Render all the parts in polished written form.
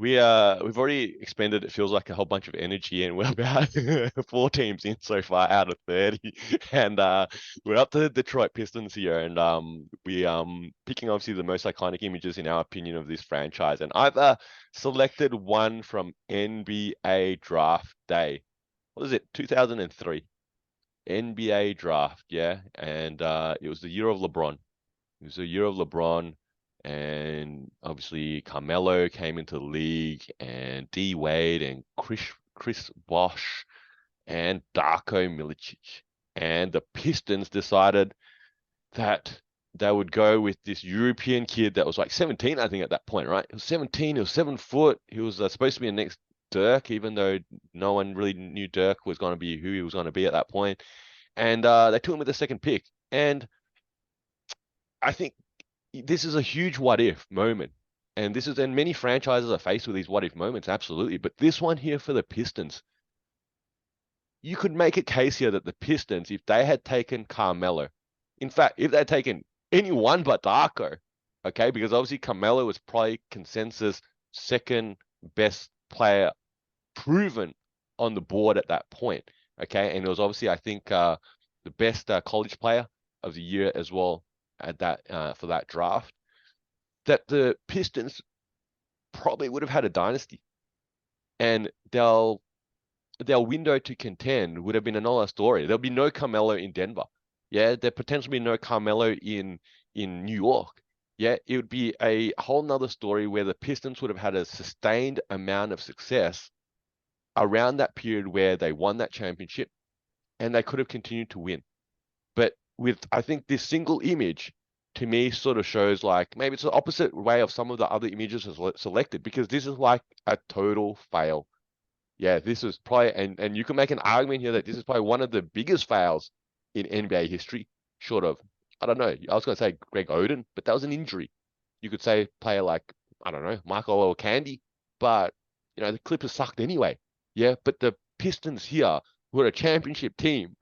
we've already expended, it feels like, a whole bunch of energy, and we're about four teams in so far out of 30. And we're up to the Detroit Pistons here, and we picking obviously the most iconic images in our opinion of this franchise. And I've selected one from NBA draft day. What is it? 2003. NBA draft, yeah. And it was the year of LeBron. It was the year of LeBron, and obviously Carmelo came into the league, and D Wade and Chris Bosh and Darko Milicic. And the Pistons decided that they would go with this European kid that was like 17, I think, at that point, right? He was 17, he was 7 foot, he was supposed to be a next Dirk, even though no one really knew Dirk was going to be who he was going to be at that point. And they took him with the second pick. And I think this is a huge what if moment. And many franchises are faced with these what if moments, absolutely. But this one here for the Pistons, you could make a case here that the Pistons, if they had taken Carmelo, in fact, if they had taken anyone but Darko, okay, because obviously Carmelo was probably consensus second best player proven on the board at that point, okay, and it was obviously, I think, the best college player of the year as well at that for that draft, that the Pistons probably would have had a dynasty, and their window to contend would have been another story. There'll be no Carmelo in Denver. Yeah, there potentially be no Carmelo in New York. Yeah, it would be a whole nother story where the Pistons would have had a sustained amount of success around that period where they won that championship, and they could have continued to win. But with, I think, this single image, to me, sort of shows like maybe it's the opposite way of some of the other images selected, because this is like a total fail. Yeah, this is probably, and you can make an argument here that this is probably one of the biggest fails in NBA history, short of, I don't know, I was going to say Greg Oden, but that was an injury. You could say player like, I don't know, Michael Candy, but, the Clippers sucked anyway. Yeah, but the Pistons here were a championship team,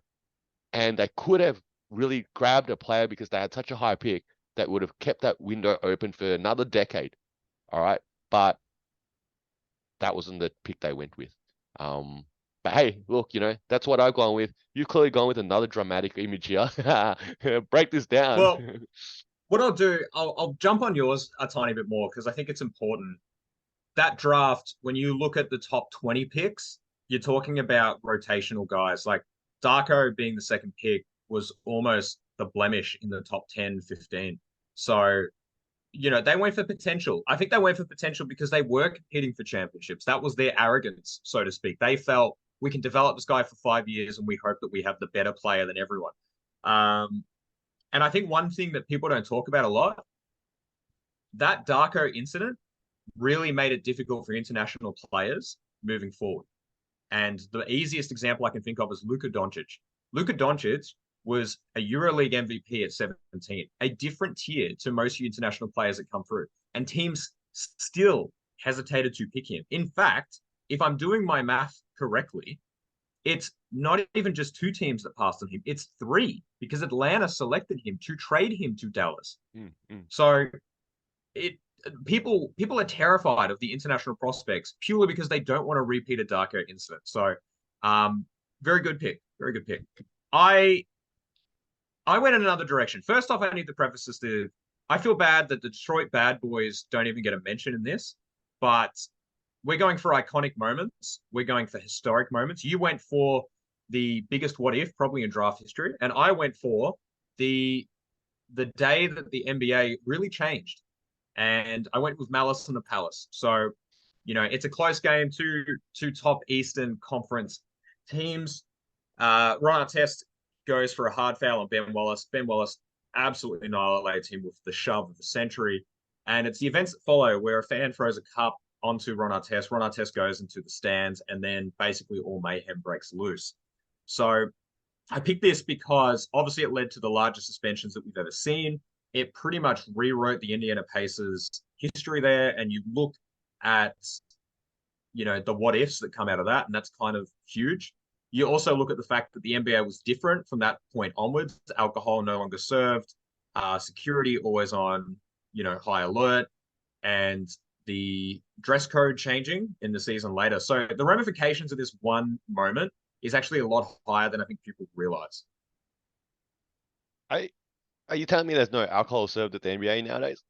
and they could have really grabbed a player because they had such a high pick that would have kept that window open for another decade. All right. But that wasn't the pick they went with. But hey, look, that's what I've gone with. You've clearly gone with another dramatic image here. Break this down. Well, what I'll do, I'll jump on yours a tiny bit more because I think it's important. That draft, when you look at the top 20 picks, you're talking about rotational guys. Like Darko being the second pick was almost the blemish in the top 10, 15. So, they went for potential. I think they went for potential because they were competing for championships. That was their arrogance, so to speak. They felt we can develop this guy for 5 years and we hope that we have the better player than everyone. And I think one thing that people don't talk about a lot, that Darko incident really made it difficult for international players moving forward. And the easiest example I can think of is Luka Doncic. Luka Doncic was a EuroLeague MVP at 17, a different tier to most international players that come through. And teams still hesitated to pick him. In fact, if I'm doing my math correctly, it's not even just two teams that passed on him, it's three, because Atlanta selected him to trade him to Dallas. So it people are terrified of the international prospects purely because they don't want to repeat a Darko incident. So very good pick. Very good pick. I went in another direction. First off, I need to preface this to, I feel bad that the Detroit Bad Boys don't even get a mention in this, but we're going for iconic moments. We're going for historic moments. You went for the biggest what if probably in draft history, and I went for the day that the NBA really changed. And I went with Malice in the Palace. So, it's a close game, two top Eastern Conference teams. Ron Artest goes for a hard foul on Ben Wallace. Ben Wallace absolutely annihilates him with the shove of the century. And it's the events that follow where a fan throws a cup onto Ron Artest. Ron Artest goes into the stands, and then basically all mayhem breaks loose. So I picked this because obviously it led to the largest suspensions that we've ever seen. It pretty much rewrote the Indiana Pacers' history there, and you look at, the what ifs that come out of that, and that's kind of huge. You also look at the fact that the NBA was different from that point onwards. Alcohol no longer served, security always on, high alert, and the dress code changing in the season later. So the ramifications of this one moment is actually a lot higher than I think people realize. I Are you telling me there's no alcohol served at the NBA nowadays?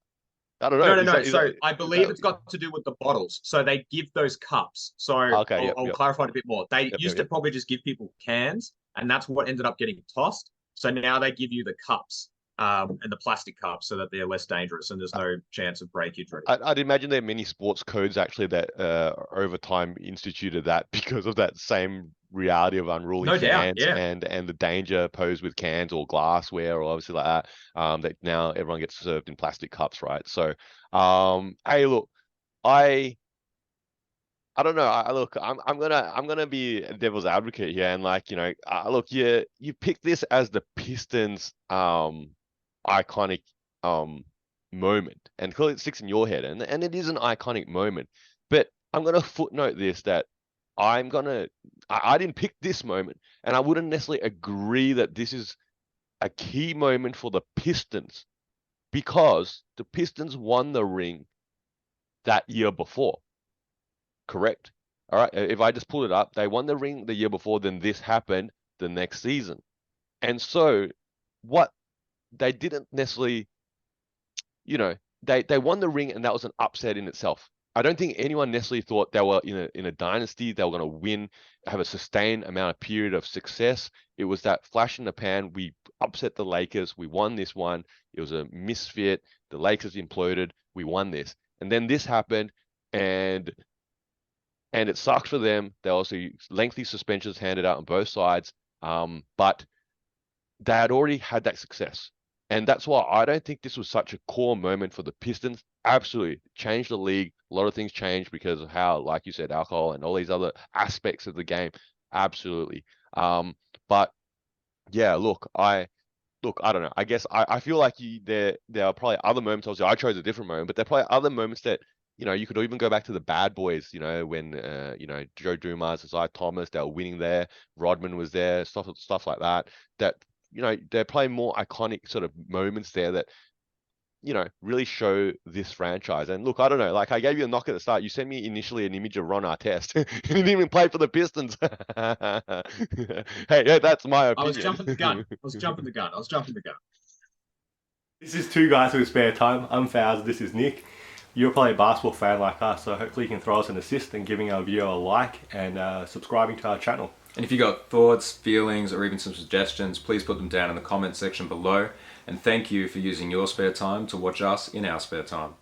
I don't know. No, no, no. Is So that I is believe that it's got to do with the bottles. So they give those cups. So okay? I'll clarify it a bit more. They Yep, used to yep. probably just give people cans, and that's what ended up getting tossed. So now they give you the cups, and the plastic cups so that they're less dangerous and there's no chance of breakage or anything. I'd imagine there are many sports codes actually that over time instituted that because of that same reality of unruly No doubt. fans Yeah. and the danger posed with cans or glassware or obviously like that. That now everyone gets served in plastic cups, right? So, hey, look, I I don't know. Look, I'm gonna be a devil's advocate here, and like look, you pick this as the Pistons iconic um moment, and clearly it sticks in your head, and it is an iconic moment. But I'm gonna footnote this that I'm gonna I didn't pick this moment, and I wouldn't necessarily agree that this is a key moment for the Pistons because the Pistons won the ring that year before. Correct. All right. If I just pulled it up, they won the ring the year before, then this happened the next season. And so what they didn't necessarily, you know, they won the ring and that was an upset in itself. I don't think anyone necessarily thought they were in a dynasty, they were going to win, have a sustained amount of period of success. It was that flash in the pan. We upset the Lakers. We won this one. It was a misfit. The Lakers imploded. We won this. And then this happened, and it sucks for them. They also lengthy suspensions handed out on both sides, but they had already had that success, and that's why I don't think this was such a core moment for the Pistons. Absolutely changed the league. A lot of things changed because of how, like you said, alcohol and all these other aspects of the game. Absolutely. But yeah, look, I don't know. I guess I feel like there are probably other moments. Obviously, I chose a different moment, but there are probably other moments that you could even go back to the Bad Boys. When Joe Dumas, Isaiah Thomas, they were winning there. Rodman was there, stuff like that. That they're probably more iconic sort of moments there that really show this franchise. And look, I don't know. Like I gave you a knock at the start. You sent me initially an image of Ron Artest. He didn't even play for the Pistons. Hey, yeah, that's my I was opinion. jumping the gun. I was jumping the gun. I was jumping the gun. This is two guys with spare time. I'm Faz, this is Nick. You're probably a basketball fan like us, so hopefully you can throw us an assist and giving our video a like and subscribing to our channel. And if you got thoughts, feelings, or even some suggestions, please put them down in the comment section below. And thank you for using your spare time to watch us in our spare time.